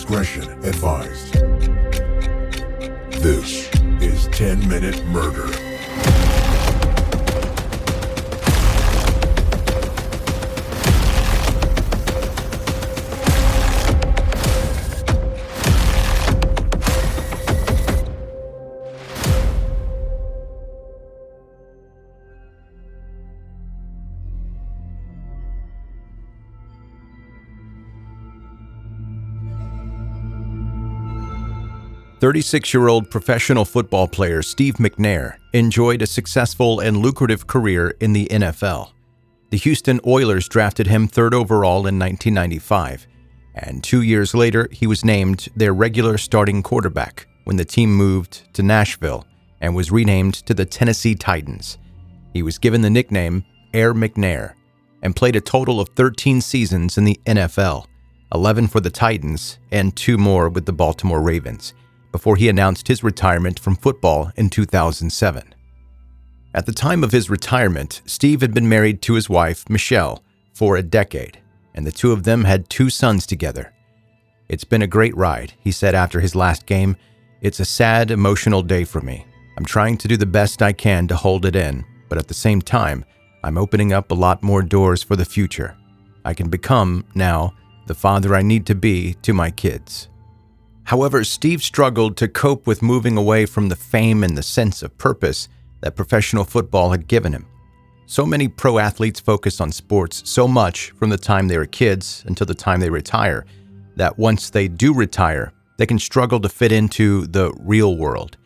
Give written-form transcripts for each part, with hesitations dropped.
discretion advised. This is 10-Minute Murder. "36-year-old professional football player Steve McNair enjoyed a successful and lucrative career in the NFL. The Houston Oilers drafted him 3rd overall in 1995, and 2 years later he was named their regular starting quarterback when the team moved to Nashville and was renamed to the Tennessee Titans. He was given the nickname Air McNair and played a total of 13 seasons in the NFL, 11 for the Titans and 2 more with the Baltimore Ravens, before he announced his retirement from football in 2007. At the time of his retirement, Steve had been married to his wife, Michelle, for a decade, and the two of them had 2 sons together. "It's been a great ride," he said after his last game. "It's a sad, emotional day for me. I'm trying to do the best I can to hold it in, but at the same time, I'm opening up a lot more doors for the future. I can become, now, the father I need to be to my kids." However, Steve struggled to cope with moving away from the fame and the sense of purpose that professional football had given him. So many pro athletes focus on sports so much from the time they were kids until the time they retire, that once they do retire, they can struggle to fit into the real world.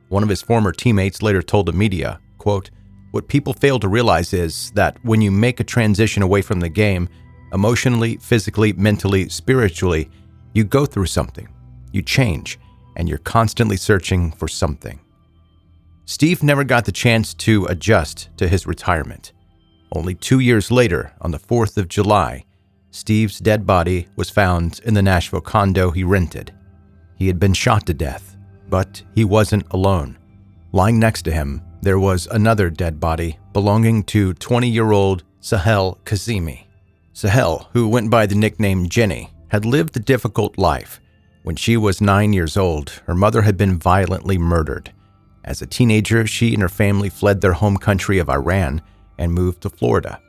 One of his former teammates later told the media, quote, "What people fail to realize is that when you make a transition away from the game, emotionally, physically, mentally, spiritually, you go through something. You change, and you're constantly searching for something." Steve never got the chance to adjust to his retirement. Only 2 years later, on the 4th of July, Steve's dead body was found in the Nashville condo he rented. He had been shot to death, but he wasn't alone. Lying next to him, there was another dead body belonging to 20-year-old Sahel Kazemi. Sahel, who went by the nickname Jenny, had lived a difficult life. When she was 9 years old, her mother had been violently murdered. As a teenager, she and her family fled their home country of Iran and moved to Florida.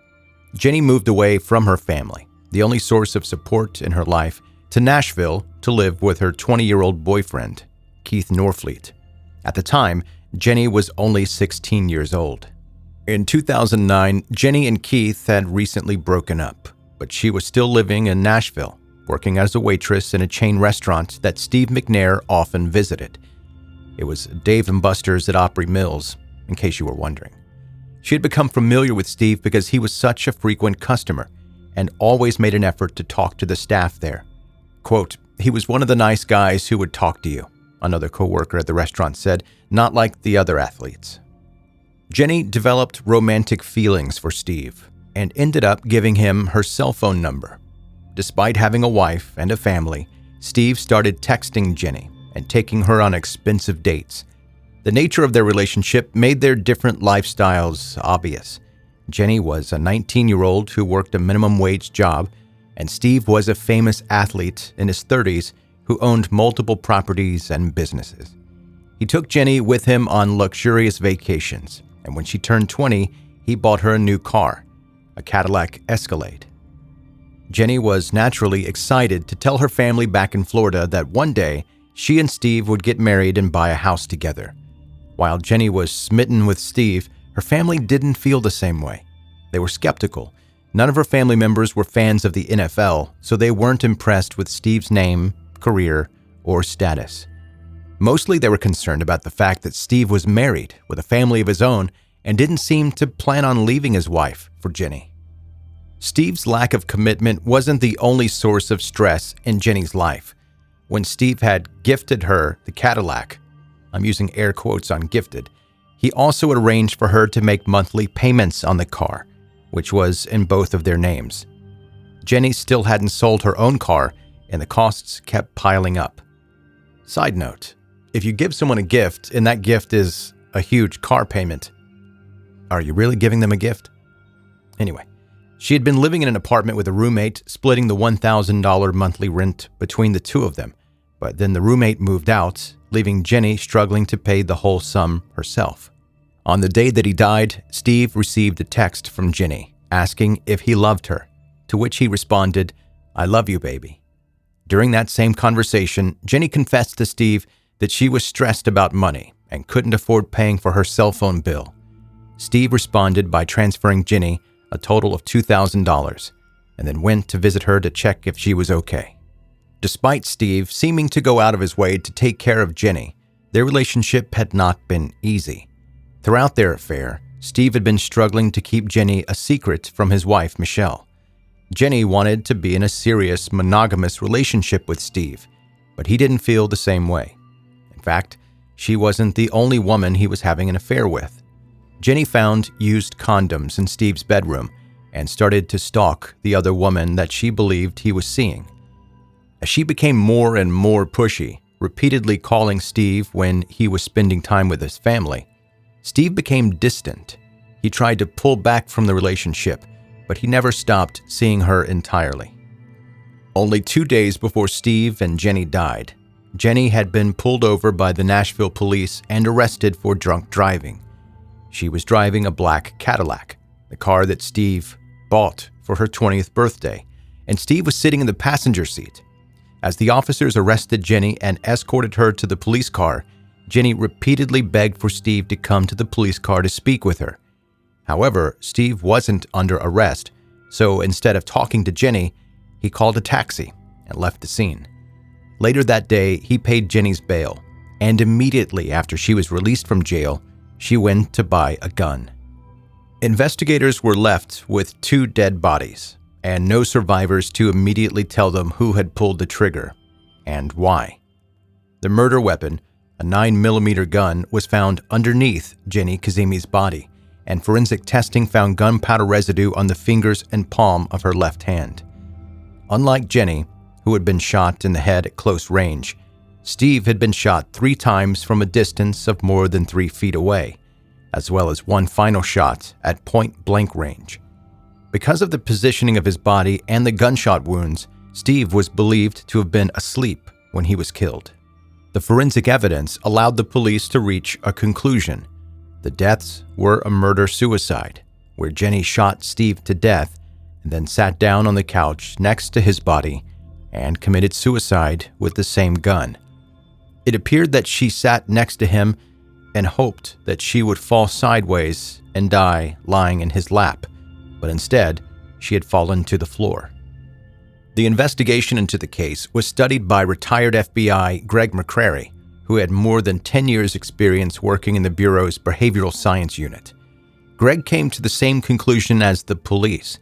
Jenny moved away from her family, the only source of support in her life, to Nashville to live with her 20-year-old boyfriend, Keith Norfleet. At the time, Jenny was only 16 years old. In 2009, Jenny and Keith had recently broken up, but she was still living in Nashville, working as a waitress in a chain restaurant that Steve McNair often visited. It was Dave & Buster's at Opry Mills, in case you were wondering. She had become familiar with Steve because he was such a frequent customer and always made an effort to talk to the staff there. Quote, "He was one of the nice guys who would talk to you," another coworker at the restaurant said, "not like the other athletes." Jenny developed romantic feelings for Steve and ended up giving him her cell phone number. Despite having a wife and a family, Steve started texting Jenny and taking her on expensive dates. The nature of their relationship made their different lifestyles obvious. Jenny was a 19-year-old who worked a minimum wage job, and Steve was a famous athlete in his 30s who owned multiple properties and businesses. He took Jenny with him on luxurious vacations, and when she turned 20, he bought her a new car, a Cadillac Escalade. Jenny was naturally excited to tell her family back in Florida that one day she and Steve would get married and buy a house together. While Jenny was smitten with Steve, her family didn't feel the same way. They were skeptical. None of her family members were fans of the NFL, so they weren't impressed with Steve's name, career, or status. Mostly they were concerned about the fact that Steve was married with a family of his own and didn't seem to plan on leaving his wife for Jenny. Steve's lack of commitment wasn't the only source of stress in Jenny's life. When Steve had gifted her the Cadillac, I'm using air quotes on gifted, he also arranged for her to make monthly payments on the car, which was in both of their names. Jenny still hadn't sold her own car, and the costs kept piling up. Side note, if you give someone a gift and that gift is a huge car payment, are you really giving them a gift? Anyway, she had been living in an apartment with a roommate, splitting the $1,000 monthly rent between the two of them. But then the roommate moved out, leaving Jenny struggling to pay the whole sum herself. On the day that he died, Steve received a text from Jenny asking if he loved her, to which he responded, "I love you, baby." During that same conversation, Jenny confessed to Steve that she was stressed about money and couldn't afford paying for her cell phone bill. Steve responded by transferring Jenny a total of $2,000 and then went to visit her to check if she was okay. Despite Steve seeming to go out of his way to take care of Jenny, their relationship had not been easy. Throughout their affair, Steve had been struggling to keep Jenny a secret from his wife, Michelle. Jenny wanted to be in a serious, monogamous relationship with Steve, but he didn't feel the same way. In fact, she wasn't the only woman he was having an affair with. Jenny found used condoms in Steve's bedroom and started to stalk the other woman that she believed he was seeing. As she became more and more pushy, repeatedly calling Steve when he was spending time with his family, Steve became distant. He tried to pull back from the relationship, but he never stopped seeing her entirely. Only 2 days before Steve and Jenny died, Jenny had been pulled over by the Nashville police and arrested for drunk driving. She was driving a black Cadillac, the car that Steve bought for her 20th birthday, and Steve was sitting in the passenger seat. As the officers arrested Jenny and escorted her to the police car, Jenny repeatedly begged for Steve to come to the police car to speak with her. However, Steve wasn't under arrest, so instead of talking to Jenny, he called a taxi and left the scene. Later that day, he paid Jenny's bail, and immediately after she was released from jail, she went to buy a gun. Investigators were left with 2 dead bodies, and no survivors to immediately tell them who had pulled the trigger and why. The murder weapon, a 9mm gun, was found underneath Jenny Kazemi's body, and forensic testing found gunpowder residue on the fingers and palm of her left hand. Unlike Jenny, who had been shot in the head at close range, Steve had been shot 3 times from a distance of more than 3 feet away, as well as one final shot at point-blank range. Because of the positioning of his body and the gunshot wounds, Steve was believed to have been asleep when he was killed. The forensic evidence allowed the police to reach a conclusion. The deaths were a murder-suicide, where Jenny shot Steve to death and then sat down on the couch next to his body and committed suicide with the same gun. It appeared that she sat next to him and hoped that she would fall sideways and die lying in his lap, but instead, she had fallen to the floor. The investigation into the case was studied by retired FBI Greg McNair, who had more than 10 years' experience working in the Bureau's behavioral science unit. Greg came to the same conclusion as the police,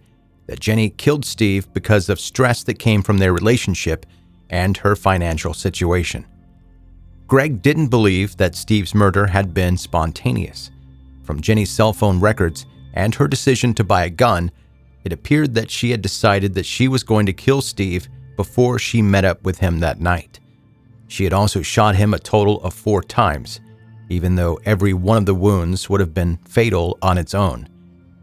that Jenny killed Steve because of stress that came from their relationship and her financial situation. Greg didn't believe that Steve's murder had been spontaneous. From Jenny's cell phone records and her decision to buy a gun, it appeared that she had decided that she was going to kill Steve before she met up with him that night. She had also shot him a total of 4 times, even though every one of the wounds would have been fatal on its own.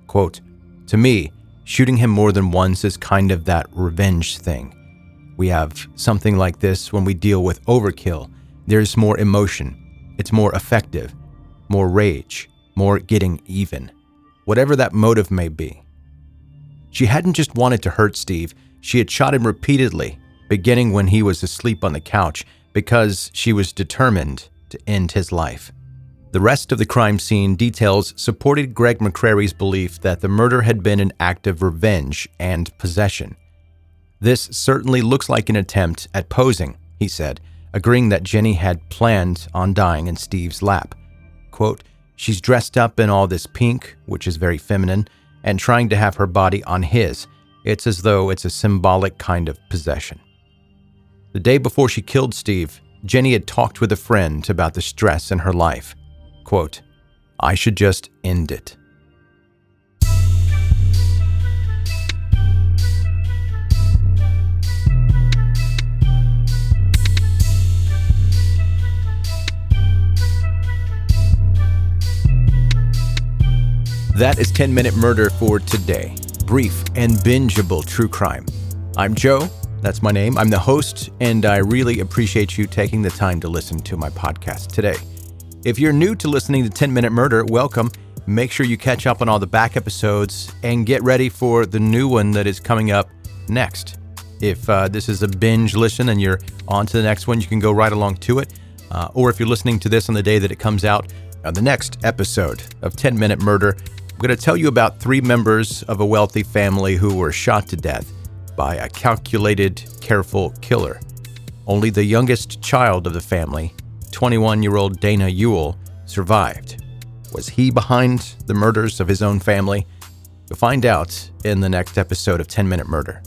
Quote, "To me, shooting him more than once is kind of that revenge thing. We have something like this when we deal with overkill. There's more emotion. It's more effective, more rage, more getting even. Whatever that motive may be." She hadn't just wanted to hurt Steve, she had shot him repeatedly, beginning when he was asleep on the couch, because she was determined to end his life. The rest of the crime scene details supported Greg McNair's belief that the murder had been an act of revenge and possession. "This certainly looks like an attempt at posing," he said, agreeing that Jenny had planned on dying in Steve's lap. Quote, "She's dressed up in all this pink, which is very feminine, and trying to have her body on his. It's as though it's a symbolic kind of possession." The day before she killed Steve, Jenny had talked with a friend about the stress in her life. Quote, "I should just end it." That is 10 Minute Murder for today. Brief and bingeable true crime. I'm Joe. That's my name. I'm the host, and I really appreciate you taking the time to listen to my podcast today. If you're new to listening to 10 Minute Murder, welcome. Make sure you catch up on all the back episodes and get ready for the new one that is coming up next. If this is a binge listen and you're on to the next one, you can go right along to it. Or if you're listening to this on the day that it comes out, the next episode of 10 Minute Murder, I'm going to tell you about 3 members of a wealthy family who were shot to death by a calculated, careful killer. Only the youngest child of the family, 21-year-old Dana Ewell, survived. Was he behind the murders of his own family? You'll find out in the next episode of 10 Minute Murder.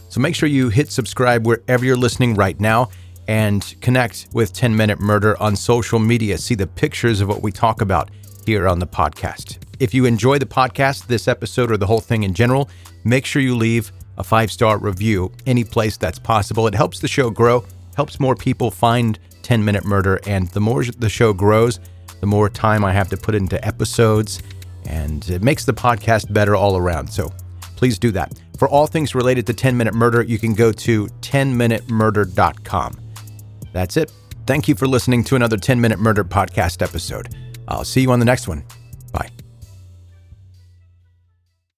So make sure you hit subscribe wherever you're listening right now and connect with 10 Minute Murder on social media. See the pictures of what we talk about here on the podcast. If you enjoy the podcast, this episode, or the whole thing in general, make sure you leave a 5-star review any place that's possible. It helps the show grow, helps more people find 10 Minute Murder, and the more the show grows, the more time I have to put into episodes, and it makes the podcast better all around. So please do that. For all things related to 10 Minute Murder, you can go to 10minutemurder.com. That's it. Thank you for listening to another 10 Minute Murder podcast episode. I'll see you on the next one.